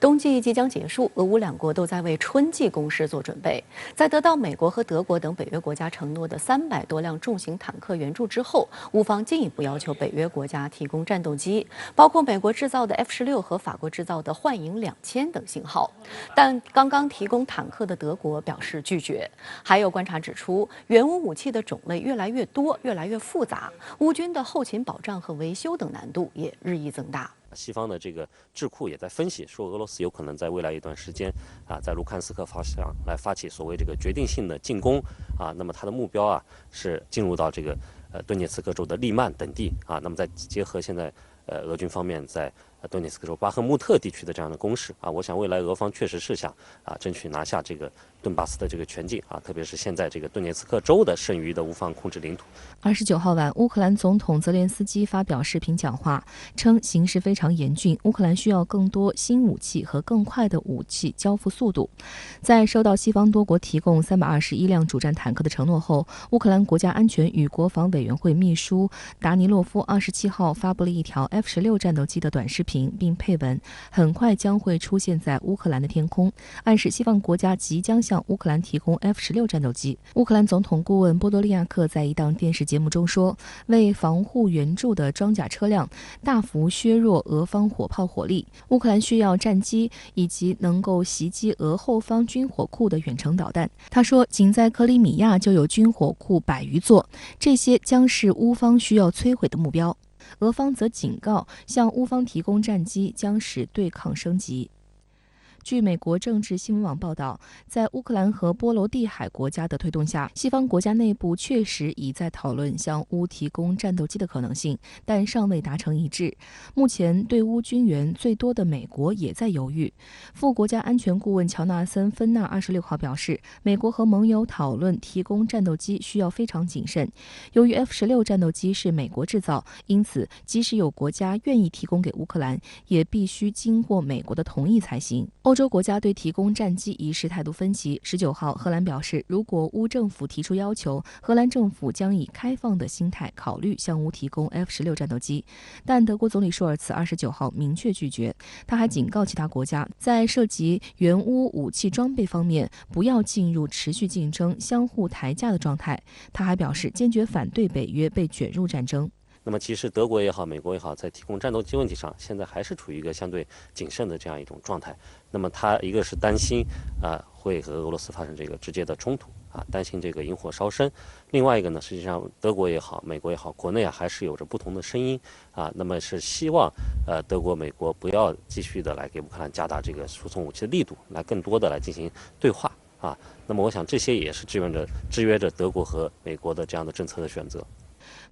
冬季即将结束，俄乌两国都在为春季攻势做准备。在得到美国和德国等北约国家承诺的300多辆重型坦克援助之后，乌方进一步要求北约国家提供战斗机，包括美国制造的 F-16和法国制造的幻影2000等型号。但刚刚提供坦克的德国表示拒绝。还有观察指出，援乌武器的种类越来越多，越来越复杂，乌军的后勤保障和维修等难度也日益增大。西方的这个智库也在分析，说俄罗斯有可能在未来一段时间在卢甘斯克方向来发起所谓这个决定性的进攻那么它的目标是进入到这个顿涅茨克州的利曼等地那么再结合现在俄军方面在顿涅茨克州巴赫穆特地区的这样的攻势我想未来俄方确实是想争取拿下这个顿巴斯的这个全境特别是现在这个顿涅茨克州的剩余的乌方控制领土。29号晚，乌克兰总统泽连斯基发表视频讲话，称形势非常严峻，乌克兰需要更多新武器和更快的武器交付速度。在收到西方多国提供321辆主战坦克的承诺后，乌克兰国家安全与国防委员会秘书达尼洛夫27号发布了一条 F-16战斗机的短视频，并配文很快将会出现在乌克兰的天空，暗示西方国家即将向乌克兰提供 F-16战斗机。乌克兰总统顾问波多利亚克在一档电视节目中说，为防护援助的装甲车辆大幅削弱俄方火炮火力，乌克兰需要战机以及能够袭击俄后方军火库的远程导弹。他说，仅在克里米亚就有军火库100余座，这些将是乌方需要摧毁的目标。俄方则警告，向乌方提供战机将使对抗升级。据美国政治新闻网报道，在乌克兰和波罗的海国家的推动下，西方国家内部确实已在讨论向乌提供战斗机的可能性，但尚未达成一致。目前对乌军援最多的美国也在犹豫。副国家安全顾问乔纳森·芬纳26号表示，美国和盟友讨论提供战斗机需要非常谨慎。由于 F-16战斗机是美国制造，因此即使有国家愿意提供给乌克兰，也必须经过美国的同意才行。欧洲国家对提供战机一事态度分歧。19号，荷兰表示，如果乌政府提出要求，荷兰政府将以开放的心态考虑向乌提供 F-16战斗机。但德国总理舒尔茨29号明确拒绝。他还警告其他国家，在涉及援乌武器装备方面，不要进入持续竞争、相互抬价的状态。他还表示，坚决反对北约被卷入战争。那么其实德国也好，美国也好，在提供战斗机问题上，现在还是处于一个相对谨慎的这样一种状态。那么他一个是担心会和俄罗斯发生这个直接的冲突担心这个引火烧身。另外一个呢，实际上德国也好，美国也好，国内还是有着不同的声音那么是希望德国、美国不要继续的来给乌克兰加大这个输送武器的力度，来更多的来进行对话那么我想这些也是制约着德国和美国的这样的政策的选择。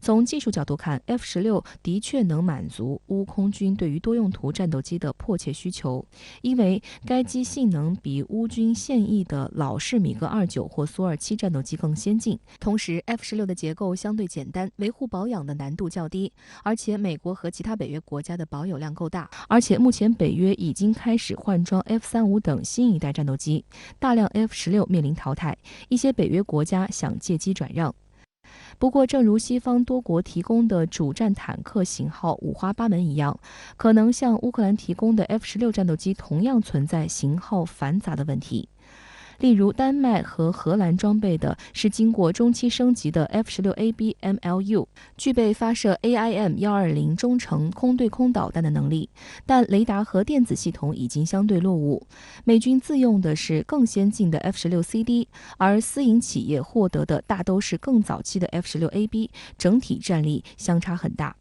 从技术角度看， F-16的确能满足乌空军对于多用途战斗机的迫切需求，因为该机性能比乌军现役的老式米格29或苏27战斗机更先进。同时 F-16的结构相对简单，维护保养的难度较低，而且美国和其他北约国家的保有量够大，而且目前北约已经开始换装 F-35等新一代战斗机，大量 F-16面临淘汰，一些北约国家想借机转让。不过，正如西方多国提供的主战坦克型号五花八门一样，可能向乌克兰提供的 F-16战斗机同样存在型号繁杂的问题。例如，丹麦和荷兰装备的是经过中期升级的 F-16AB MLU， 具备发射 AIM-120中程空对空导弹的能力，但雷达和电子系统已经相对落伍。美军自用的是更先进的 F-16CD， 而私营企业获得的大都是更早期的 F-16AB， 整体战力相差很大。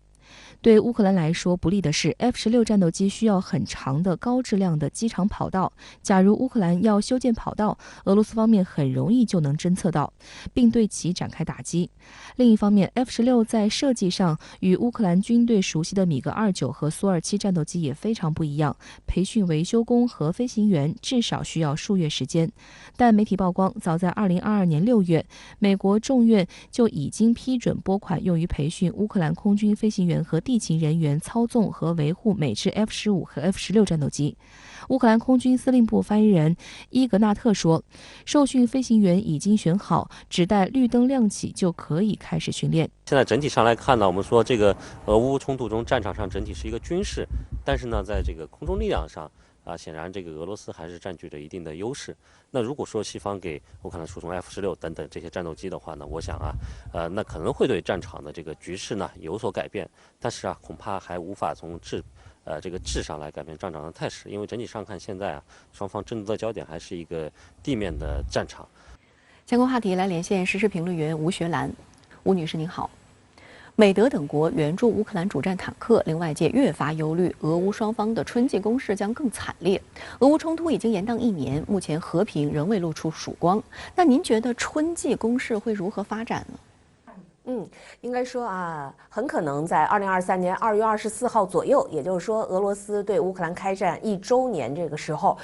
对乌克兰来说不利的是 F-16战斗机需要很长的高质量的机场跑道，假如乌克兰要修建跑道，俄罗斯方面很容易就能侦测到，并对其展开打击。另一方面， F-16在设计上与乌克兰军队熟悉的米格29和苏27战斗机也非常不一样，培训维修工和飞行员至少需要数月时间。但媒体曝光，早在2022年6月，美国众院就已经批准拨款用于培训乌克兰空军飞行员和地勤人员操纵和维护美制 F-15和 F-16战斗机。乌克兰空军司令部发言人伊格纳特说，受训飞行员已经选好，只待绿灯亮起就可以开始训练。现在整体上来看呢，我们说这个俄乌冲突中，战场上整体是一个军事，但是呢，在这个空中力量上，显然这个俄罗斯还是占据着一定的优势。那如果说西方给乌克兰输送 F-16等等这些战斗机的话呢，我想那可能会对战场的这个局势呢有所改变，但是恐怕还无法从这个质上来改变战场的态势，因为整体上看，现在双方争夺的焦点还是一个地面的战场。相关话题来连线时事评论员吴学兰，吴女士您好。美德等国援助乌克兰主战坦克，令外界越发忧虑，俄乌双方的春季攻势将更惨烈。俄乌冲突已经延宕1年，目前和平仍未露出曙光。那您觉得春季攻势会如何发展呢？应该说很可能在2023年2月24号左右，也就是说俄罗斯对乌克兰开战1周年这个时候，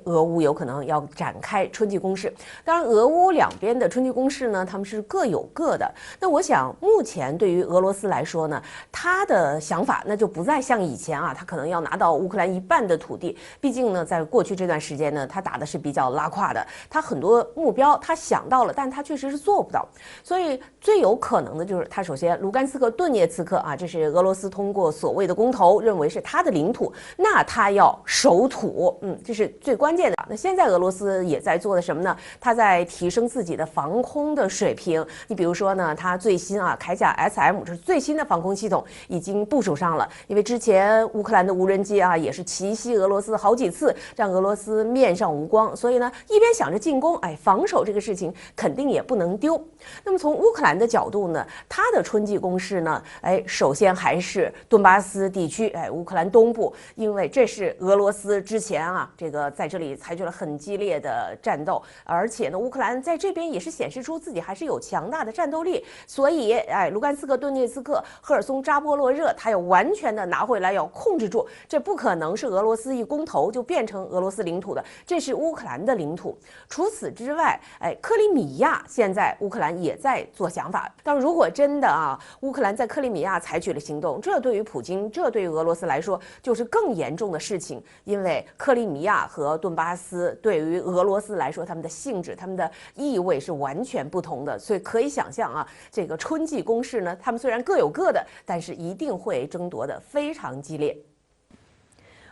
俄乌有可能要展开春季攻势。当然，俄乌两边的春季攻势呢，他们是各有各的。那我想，目前对于俄罗斯来说呢，他的想法那就不再像以前他可能要拿到乌克兰1半的土地。毕竟呢，在过去这段时间呢，他打的是比较拉胯的，他很多目标他想到了，但他确实是做不到。所以最有可能的就是他首先卢甘斯克、顿涅茨克这是俄罗斯通过所谓的公投认为是他的领土，那他要守土，这是最关键的。那现在俄罗斯也在做的什么呢？他在提升自己的防空的水平。你比如说呢，他最新铠甲 SM 这是最新的防空系统已经部署上了，因为之前乌克兰的无人机也是奇袭俄罗斯好几次，让俄罗斯面上无光，所以呢一边想着进攻，防守这个事情肯定也不能丢。那么从乌克兰的角度呢，它的春季攻势呢，首先还是顿巴斯地区，乌克兰东部，因为这是俄罗斯之前这个在这里采取了很激烈的战斗，而且呢，乌克兰在这边也是显示出自己还是有强大的战斗力，所以卢甘斯克、顿涅茨克、赫尔松、扎波洛热，他要完全的拿回来，要控制住，这不可能是俄罗斯一公投就变成俄罗斯领土的，这是乌克兰的领土。除此之外，克里米亚现在乌克兰也在做想法，但如果真的乌克兰在克里米亚采取了行动，这对于普京，这对于俄罗斯来说就是更严重的事情，因为克里米亚和顿巴斯对于俄罗斯来说，他们的性质、他们的意味是完全不同的，所以可以想象这个春季攻势呢，他们虽然各有各的，但是一定会争夺的非常激烈。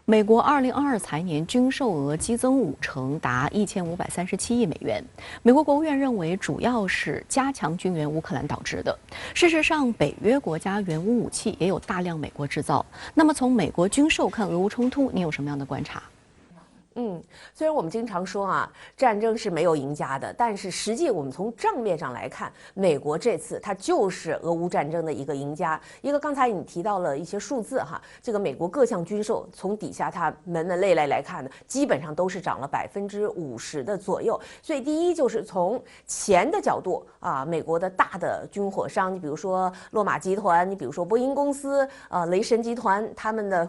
美国2022财年军售额激增5成，达1537亿美元。美国国务院认为，主要是加强军援乌克兰导致的。事实上，北约国家援乌武器也有大量美国制造。那么，从美国军售看俄乌冲突，你有什么样的观察？虽然我们经常说战争是没有赢家的，但是实际我们从账面上来看，美国这次它就是俄乌战争的一个赢家。一个刚才你提到了一些数字这个美国各项军售从底下它门门类类来看呢，基本上都是涨了50%的左右。所以第一就是从钱的角度美国的大的军火商，你比如说洛马集团，你比如说波音公司雷神集团，他们的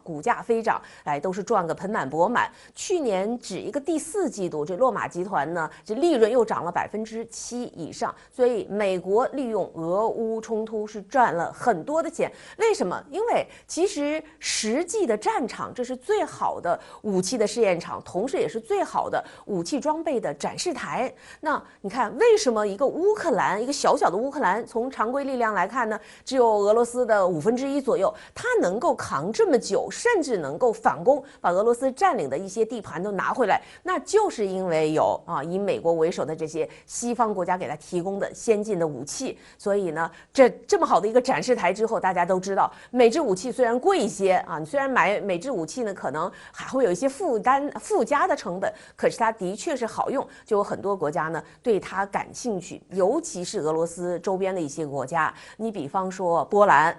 股价飞涨，都是赚个盆满钵满。去年只一个第4季度，这洛马集团呢，这利润又涨了7%以上，所以美国利用俄乌冲突是赚了很多的钱。为什么？因为其实实际的战场，这是最好的武器的试验场，同时也是最好的武器装备的展示台。那你看，为什么一个乌克兰，一个小小的乌克兰，从常规力量来看呢，只有俄罗斯的1/5左右，它能够扛这么久，甚至能够反攻，把俄罗斯占领的一些地盘都拿回来，那就是因为有以美国为首的这些西方国家给他提供的先进的武器。所以呢，这么好的一个展示台之后，大家都知道，美制武器虽然贵一些你虽然买美制武器呢，可能还会有一些附加的成本，可是它的确是好用，就有很多国家呢对它感兴趣，尤其是俄罗斯周边的一些国家。你比方说波兰，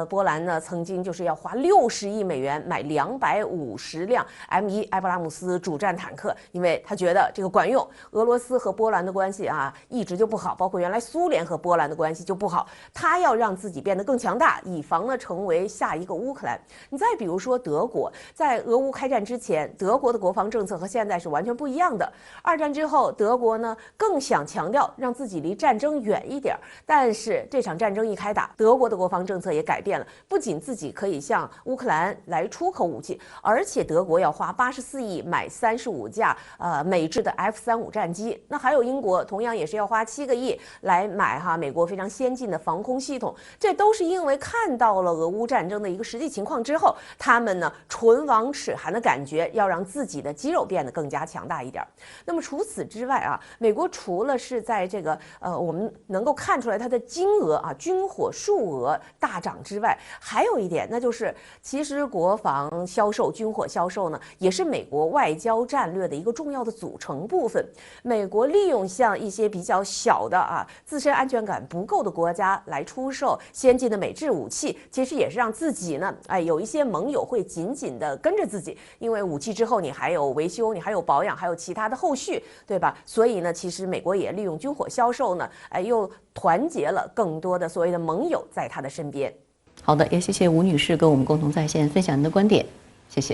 波兰呢曾经就是要花60亿美元买250辆 M1埃布拉姆斯主战坦克，因为他觉得这个管用。俄罗斯和波兰的关系一直就不好，包括原来苏联和波兰的关系就不好，他要让自己变得更强大，以防呢成为下一个乌克兰。你再比如说德国，在俄乌开战之前，德国的国防政策和现在是完全不一样的。2战之后，德国呢更想强调让自己离战争远一点，但是这场战争一开打，德国的国防政策也改变了，不仅自己可以向乌克兰来出口武器，而且德国要花84亿买35架美制的 F-35战机。那还有英国同样也是要花7个亿来买美国非常先进的防空系统。这都是因为看到了俄乌战争的一个实际情况之后，他们呢唇亡齿寒的感觉，要让自己的肌肉变得更加强大一点。那么除此之外美国除了是在这个我们能够看出来它的金额军火数额大涨之外，还有一点，那就是其实国防销售、军火销售呢，也是美国外交战略的一个重要的组成部分。美国利用像一些比较小的自身安全感不够的国家来出售先进的美制武器，其实也是让自己呢，有一些盟友会紧紧的跟着自己，因为武器之后你还有维修，你还有保养，还有其他的后续，对吧？所以呢，其实美国也利用军火销售呢，又团结了更多的所谓的盟友在他的身边。好的，也谢谢吴女士跟我们共同在线分享您的观点，谢谢。